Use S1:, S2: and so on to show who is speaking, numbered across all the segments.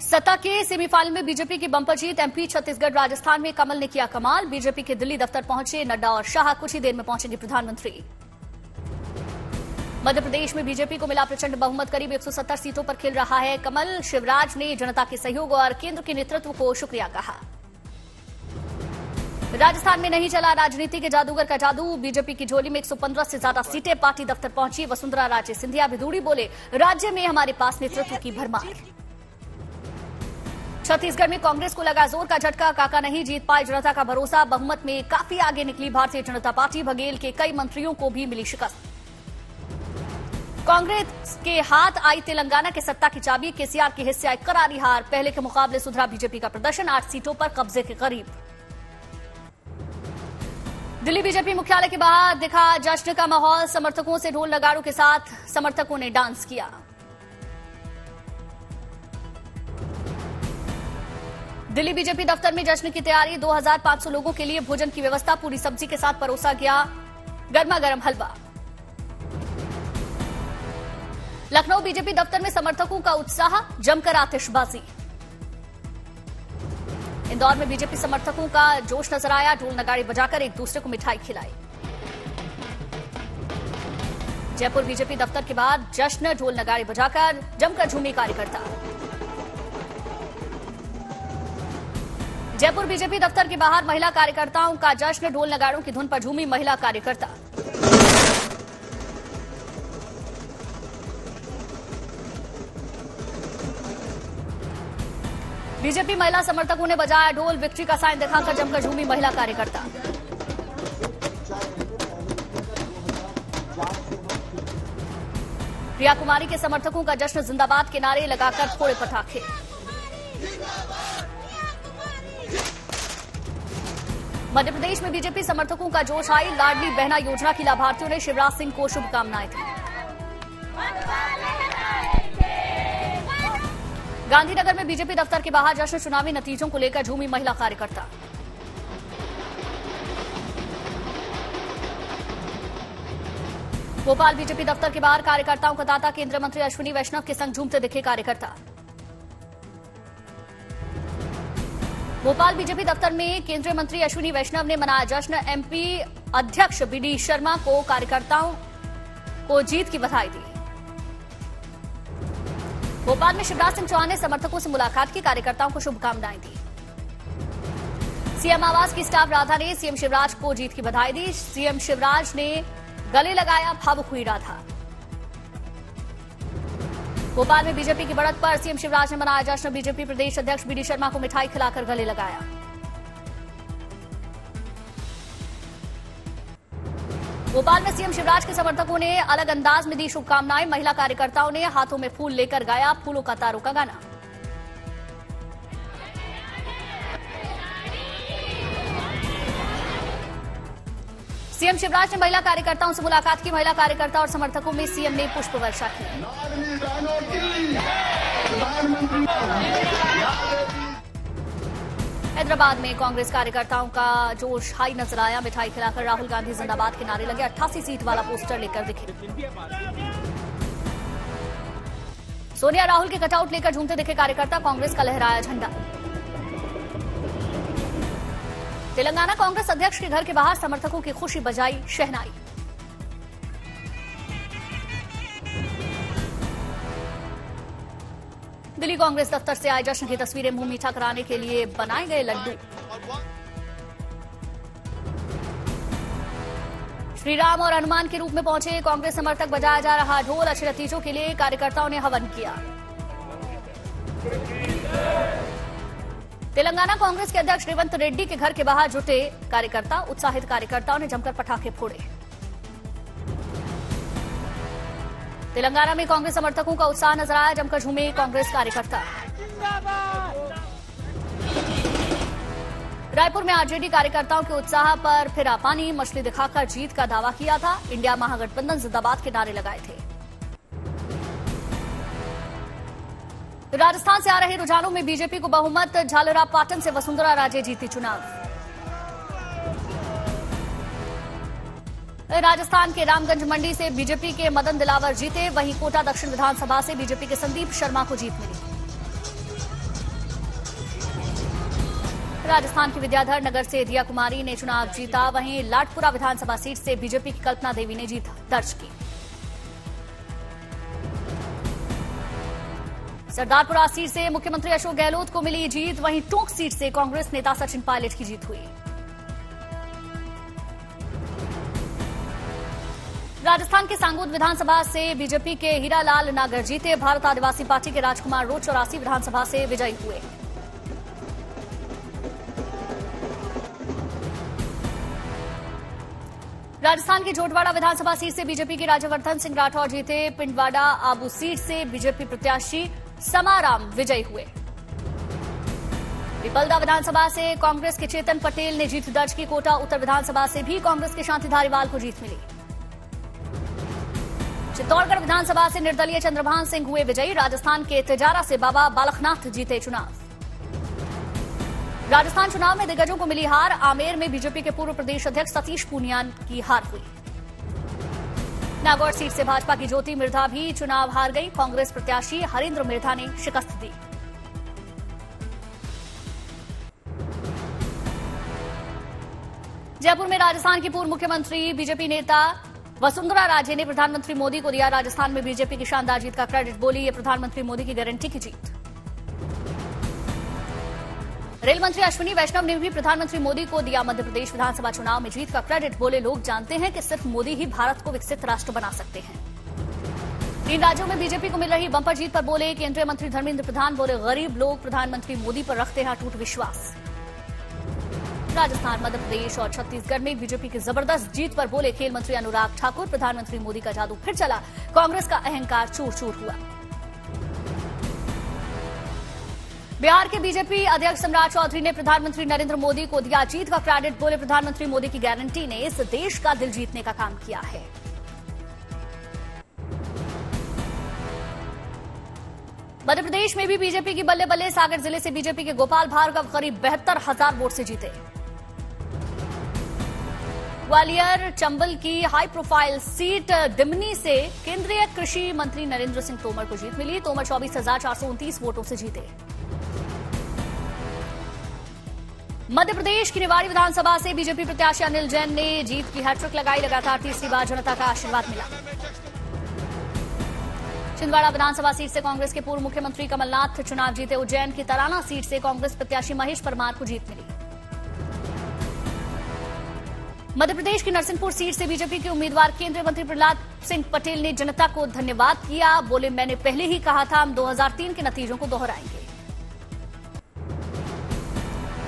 S1: सत्ता के सेमीफाइनल में बीजेपी की बंपर जीत। एमपी, छत्तीसगढ़, राजस्थान में कमल ने किया कमाल। बीजेपी के दिल्ली दफ्तर पहुंचे नड्डा और शाह। कुछ ही देर में पहुंचेंगे प्रधानमंत्री। मध्य प्रदेश में बीजेपी को मिला प्रचंड बहुमत। करीब 170 सीटों पर खिल रहा है कमल। शिवराज ने जनता के सहयोग और केंद्र के नेतृत्व को शुक्रिया कहा। राजस्थान में नहीं चला राजनीति के जादूगर का जादू। बीजेपी की झोली में 115 से ज्यादा सीटें। पार्टी दफ्तर पहुंची वसुंधरा राजे सिंधिया। भिदूड़ी बोले, राज्य में हमारे पास नेतृत्व की भरमार। छत्तीसगढ़ में कांग्रेस को लगा जोर का झटका। काका नहीं जीत पाए जनता का भरोसा। बहुमत में काफी आगे निकली भारतीय जनता पार्टी। बघेल के कई मंत्रियों को भी मिली शिकस्त। कांग्रेस के हाथ आई तेलंगाना के सत्ता की चाबी। केसीआर के हिस्से आई करारी हार। पहले के मुकाबले सुधरा बीजेपी का प्रदर्शन। 8 सीटों पर कब्जे के करीब। दिल्ली बीजेपी मुख्यालय के बाहर दिखा जश्न का माहौल। समर्थकों से ढोल नगाड़ों के साथ समर्थकों ने डांस किया। दिल्ली बीजेपी दफ्तर में जश्न की तैयारी। 2500 लोगों के लिए भोजन की व्यवस्था। पूरी सब्जी के साथ परोसा गया गर्मा गर्म हलवा। लखनऊ बीजेपी दफ्तर में समर्थकों का उत्साह। जमकर आतिशबाजी। इंदौर में बीजेपी समर्थकों का जोश नजर आया। ढोल नगाड़े बजाकर एक दूसरे को मिठाई खिलाई। जयपुर बीजेपी दफ्तर के बाद जश्न। ढोल नगाड़े बजाकर जमकर झूमे कार्यकर्ता। जयपुर बीजेपी दफ्तर के बाहर महिला कार्यकर्ताओं का जश्न। ढोल नगाड़ों की धुन पर झूमी महिला कार्यकर्ता। बीजेपी महिला समर्थकों ने बजाया ढोल। विक्ट्री का साइन दिखाकर जमकर झूमी महिला कार्यकर्ता। प्रिया कुमारी के समर्थकों का जश्न। जिंदाबाद के नारे लगाकर फोड़े पटाखे। मध्य प्रदेश में बीजेपी समर्थकों का जोश आई। लाडली बहना योजना की लाभार्थियों ने शिवराज सिंह को शुभकामनाएं दी। गांधीनगर में बीजेपी दफ्तर के बाहर जश्न। चुनावी नतीजों को लेकर झूमी महिला कार्यकर्ता। भोपाल बीजेपी दफ्तर के बाहर कार्यकर्ताओं का तांता। केंद्रीय मंत्री अश्विनी वैष्णव के संग झूमते दिखे कार्यकर्ता। भोपाल बीजेपी दफ्तर में केंद्रीय मंत्री अश्विनी वैष्णव ने मनाया जश्न। एमपी अध्यक्ष बीडी शर्मा को कार्यकर्ताओं को जीत की बधाई दी। भोपाल में शिवराज सिंह चौहान ने समर्थकों से मुलाकात की। कार्यकर्ताओं को शुभकामनाएं दी। सीएम आवास की स्टाफ राधा ने सीएम शिवराज को जीत की बधाई दी। सीएम शिवराज ने गले लगाया। भावुक हुई राधा। भोपाल में बीजेपी की बढ़त पर सीएम शिवराज ने मनाया जश्न। बीजेपी प्रदेश अध्यक्ष बीडी शर्मा को मिठाई खिलाकर गले लगाया। भोपाल में सीएम शिवराज के समर्थकों ने अलग अंदाज में दी शुभकामनाएं। महिला कार्यकर्ताओं ने हाथों में फूल लेकर गाया फूलों का तारों का गाना। सीएम शिवराज ने महिला कार्यकर्ताओं से मुलाकात की। महिला कार्यकर्ता और समर्थकों में सीएम ने पुष्प वर्षा की। हैदराबाद में कांग्रेस कार्यकर्ताओं का जोश हाई नजर आया। मिठाई खिलाकर राहुल गांधी जिंदाबाद के नारे लगे। 88 सीट वाला पोस्टर लेकर दिखे। सोनिया राहुल के कटआउट लेकर झूमते दिखे कार्यकर्ता। कांग्रेस का लहराया झंडा। तेलंगाना कांग्रेस अध्यक्ष के घर के बाहर समर्थकों की खुशी बजाई शहनाई। दिल्ली कांग्रेस दफ्तर से आए जश्न की तस्वीरें मुंह मीठा कराने के लिए बनाए गए लड्डू। श्रीराम और हनुमान के रूप में पहुंचे कांग्रेस समर्थक। बजाया जा रहा ढोल। अच्छे नतीजों के लिए कार्यकर्ताओं ने हवन किया। तेलंगाना कांग्रेस के अध्यक्ष रेवंत रेड्डी के घर के बाहर जुटे कार्यकर्ता। उत्साहित कार्यकर्ताओं ने जमकर पटाखे फोड़े। तेलंगाना में कांग्रेस समर्थकों का उत्साह नजर आया। जमकर झूमे कांग्रेस कार्यकर्ता। रायपुर में आरजेडी कार्यकर्ताओं के उत्साह पर फिरा पानी। मछली दिखाकर जीत का दावा किया था। इंडिया महागठबंधन जिंदाबाद के नारे लगाए थे। राजस्थान से आ रहे रुझानों में बीजेपी को बहुमत। झालरा पाटन से वसुंधरा राजे जीती चुनाव। राजस्थान के रामगंज मंडी से बीजेपी के मदन दिलावर जीते। वहीं कोटा दक्षिण विधानसभा से बीजेपी के संदीप शर्मा को जीत मिली। राजस्थान की विद्याधर नगर से दिया कुमारी ने चुनाव जीता। वहीं लाडपुरा विधानसभा सीट से बीजेपी की कल्पना देवी ने जीत दर्ज की। सरदारपुरा सीट से मुख्यमंत्री अशोक गहलोत को मिली जीत। वहीं टोंक सीट से कांग्रेस नेता सचिन पायलट की जीत हुई। राजस्थान के सांगोद विधानसभा से बीजेपी के हीरालाल नागर जीते। भारत आदिवासी पार्टी के राजकुमार रोज 84 विधानसभा से विजयी हुए। राजस्थान की झोटवाड़ा विधानसभा सीट से बीजेपी के राज्यवर्धन सिंह राठौर जीते। पिंडवाड़ा आबू सीट से बीजेपी प्रत्याशी समाराम विजयी हुए। पिपलदा विधानसभा से कांग्रेस के चेतन पटेल ने जीत दर्ज की। कोटा उत्तर विधानसभा से भी कांग्रेस के शांति धारीवाल को जीत मिली। चित्तौड़गढ़ विधानसभा से निर्दलीय चंद्रभान सिंह हुए विजयी। राजस्थान के तिजारा से बाबा बालकनाथ जीते चुनाव। राजस्थान चुनाव में दिग्गजों को मिली हार। आमेर में बीजेपी के पूर्व प्रदेश अध्यक्ष सतीश पूनिया की हार हुई। नागौर सीट से भाजपा की ज्योति मिर्धा भी चुनाव हार गई। कांग्रेस प्रत्याशी हरेंद्र मिर्धा ने शिकस्त दी। जयपुर में राजस्थान की पूर्व मुख्यमंत्री बीजेपी नेता वसुंधरा राजे ने प्रधानमंत्री मोदी को दिया राजस्थान में बीजेपी की शानदार जीत का क्रेडिट। बोली, ये प्रधानमंत्री मोदी की गारंटी की जीत। रेल मंत्री अश्विनी वैष्णव ने भी प्रधानमंत्री मोदी को दिया मध्य प्रदेश विधानसभा चुनाव में जीत का क्रेडिट। बोले, लोग जानते हैं कि सिर्फ मोदी ही भारत को विकसित राष्ट्र बना सकते हैं। 3 राज्यों में बीजेपी को मिल रही बंपर जीत पर बोले केंद्रीय मंत्री धर्मेंद्र प्रधान। बोले, गरीब लोग प्रधानमंत्री मोदी पर रखते हैं अटूट विश्वास। राजस्थान, मध्य प्रदेश और छत्तीसगढ़ में बीजेपी की जबरदस्त जीत पर बोले खेल मंत्री अनुराग ठाकुर, प्रधानमंत्री मोदी का जादू फिर चला। कांग्रेस का अहंकार चूर चूर हुआ। बिहार के बीजेपी अध्यक्ष सम्राट चौधरी ने प्रधानमंत्री नरेंद्र मोदी को दिया जीत का क्रेडिट। बोले, प्रधानमंत्री मोदी की गारंटी ने इस देश का दिल जीतने का काम किया है। मध्य प्रदेश में भी बीजेपी की बल्ले बल्ले। सागर जिले से बीजेपी के गोपाल भार्गव करीब 72,000 वोट से जीते। ग्वालियर चंबल की हाई प्रोफाइल सीट दिमनी से केंद्रीय कृषि मंत्री नरेंद्र सिंह तोमर को जीत मिली। तोमर 24,429 वोटों से जीते। मध्य प्रदेश की निवाड़ी विधानसभा से बीजेपी प्रत्याशी अनिल जैन ने जीत की हैट्रिक लगाई। लगातार तीसरी बार जनता का आशीर्वाद मिला। छिंदवाड़ा विधानसभा सीट से कांग्रेस के पूर्व मुख्यमंत्री कमलनाथ चुनाव जीते। उज्जैन की तराना सीट से कांग्रेस प्रत्याशी महेश परमार को जीत मिली। मध्य प्रदेश की नरसिंहपुर सीट से बीजेपी के उम्मीदवार केंद्रीय मंत्री प्रहलाद सिंह पटेल ने जनता को धन्यवाद किया। बोले, मैंने पहले ही कहा था हम 2003 के नतीजों को दोहराएंगे।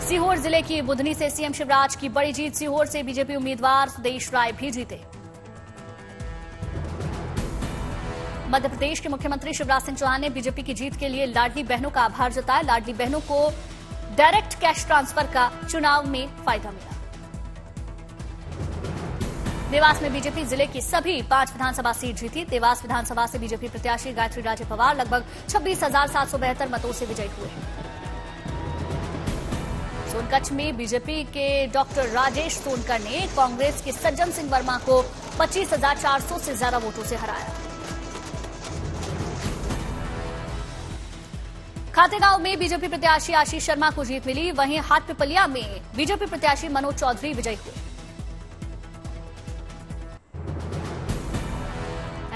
S1: सीहोर जिले की बुधनी से सीएम शिवराज की बड़ी जीत। सीहोर से बीजेपी उम्मीदवार सुदेश राय भी जीते। मध्य प्रदेश के मुख्यमंत्री शिवराज सिंह चौहान ने बीजेपी की जीत के लिए लाडली बहनों का आभार जताया। लाडली बहनों को डायरेक्ट कैश ट्रांसफर का चुनाव में फायदा मिला। देवास में बीजेपी जिले की सभी 5 विधानसभा सीट जीती। देवास विधानसभा से बीजेपी प्रत्याशी गायत्री राजे पवार लगभग 26,772 मतों से विजयी हुए। सोनकच्छ में बीजेपी के डॉक्टर राजेश सोनकर ने कांग्रेस के सज्जन सिंह वर्मा को 25,400 से ज्यादा वोटों से हराया। खातेगांव में बीजेपी प्रत्याशी आशीष शर्मा को जीत मिली। वहीं हाटपिपलिया में बीजेपी प्रत्याशी मनोज चौधरी विजयी हुए।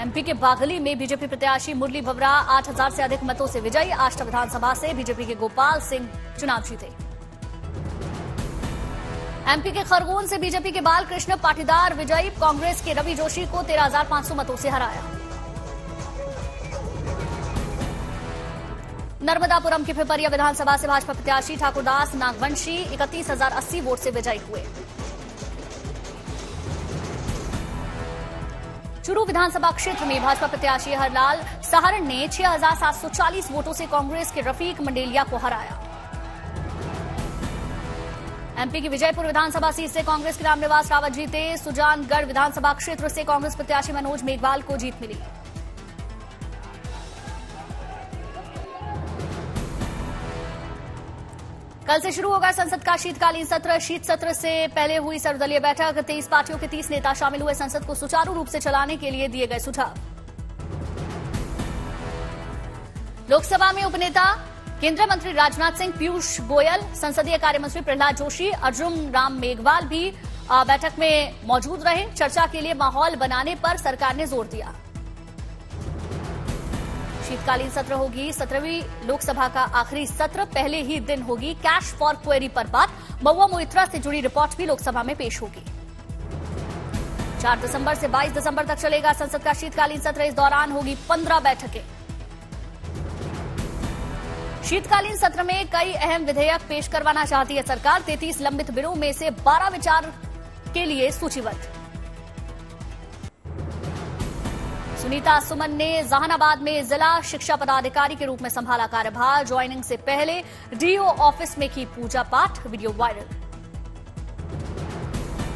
S1: एमपी के बागली में बीजेपी प्रत्याशी मुरली भवरा 8,000 से अधिक मतों से विजयी। आष्टा विधानसभा से बीजेपी के गोपाल सिंह चुनाव जीते। एमपी के खरगोन से बीजेपी के बालकृष्ण पाटीदार विजयी। कांग्रेस के रवि जोशी को 13,500 मतों से हराया। नर्मदापुरम की पिपरिया विधानसभा से भाजपा प्रत्याशी ठाकुरदास नागवंशी 31,080 वोट से विजयी हुए। चुरू विधानसभा क्षेत्र में भाजपा प्रत्याशी हरलाल सहारण ने 6,740 वोटों से कांग्रेस के रफीक मंडेलिया को हराया। एमपी की विजयपुर विधानसभा सीट से कांग्रेस के रामनिवास रावत जीते। सुजानगढ़ विधानसभा क्षेत्र से कांग्रेस प्रत्याशी मनोज मेघवाल को जीत मिली। कल से शुरू होगा संसद का शीतकालीन सत्र। शीत सत्र से पहले हुई सर्वदलीय बैठक। 23 पार्टियों के 30 नेता शामिल हुए। संसद को सुचारू रूप से चलाने के लिए दिए गए सुझाव। लोकसभा में उपनेता केंद्रीय मंत्री राजनाथ सिंह, पीयूष गोयल, संसदीय कार्य मंत्री प्रहलाद जोशी, अर्जुन राम मेघवाल भी बैठक में मौजूद रहे। चर्चा के लिए माहौल बनाने पर सरकार ने जोर दिया। शीतकालीन सत्र होगी 17वीं लोकसभा का आखिरी सत्र। पहले ही दिन होगी कैश फॉर क्वेरी पर बात। महुआ मोइत्रा से जुड़ी रिपोर्ट भी लोकसभा में पेश होगी। 4 दिसंबर से 22 दिसंबर तक चलेगा संसद का शीतकालीन सत्र। इस दौरान होगी 15 बैठकें। शीतकालीन सत्र में कई अहम विधेयक पेश करवाना चाहती है सरकार। 33 लंबित बिलों में से 12 विचार के लिए सूचीबद्ध। सुनीता सुमन ने जहानाबाद में जिला शिक्षा पदाधिकारी के रूप में संभाला कार्यभार। ज्वाइनिंग से पहले डीओ ऑफिस में की पूजा पाठ, वीडियो वायरल।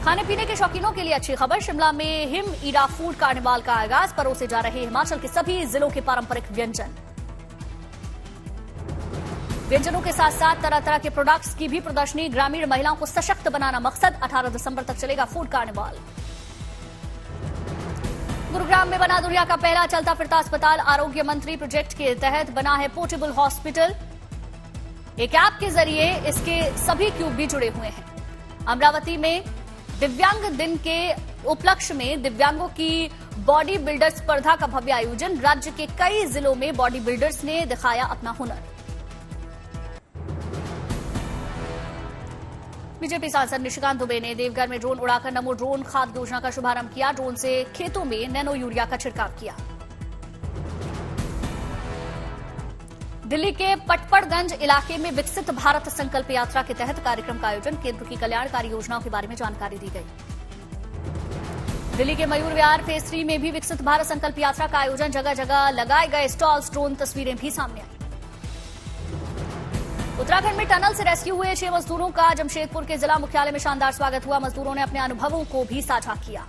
S1: खाने पीने के शौकीनों के लिए अच्छी खबर। शिमला में हिम ईरा फूड कार्निवाल का आगाज। परोसे जा रहे हिमाचल के सभी जिलों के पारंपरिक व्यंजन। व्यंजनों के साथ साथ तरह तरह के प्रोडक्ट्स की भी प्रदर्शनी। ग्रामीण महिलाओं को सशक्त बनाना मकसद। 18 दिसंबर तक चलेगा फूड कार्निवाल। गुरुग्राम में बना दुनिया का पहला चलता फिरता अस्पताल। आरोग्य मंत्री प्रोजेक्ट के तहत बना है पोर्टेबल हॉस्पिटल। एक ऐप के जरिए इसके सभी क्यूब भी जुड़े हुए हैं। अमरावती में दिव्यांग दिन के उपलक्ष्य में दिव्यांगों की बॉडी बिल्डर स्पर्धा का भव्य आयोजन। राज्य के कई जिलों में बॉडी बिल्डर्स ने दिखाया अपना हुनर। बीजेपी सांसद निशिकांत दुबे ने देवघर में ड्रोन उड़ाकर नमो ड्रोन खाद योजना का शुभारंभ किया। ड्रोन से खेतों में नैनो यूरिया का छिड़काव किया। दिल्ली के पटपड़गंज इलाके में विकसित भारत संकल्प यात्रा के तहत कार्यक्रम का आयोजन। केंद्र की कल्याणकारी योजनाओं के बारे में जानकारी दी गई। दिल्ली के मयूर विहार फेज 3 में भी विकसित भारत संकल्प यात्रा का आयोजन। जगह जगह लगाए गए स्टॉल्स, ड्रोन तस्वीरें भी सामने आई। उत्तराखंड में टनल से रेस्क्यू हुए 6 मजदूरों का जमशेदपुर के जिला मुख्यालय में शानदार स्वागत हुआ। मजदूरों ने अपने अनुभवों को भी साझा किया।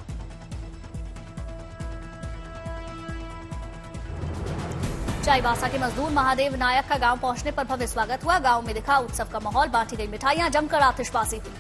S1: चाईबासा के मजदूर महादेव नायक का गांव पहुंचने पर भव्य स्वागत हुआ। गांव में दिखा उत्सव का माहौल। बांटी गई मिठाइयां, जमकर आतिशबाजी हुई।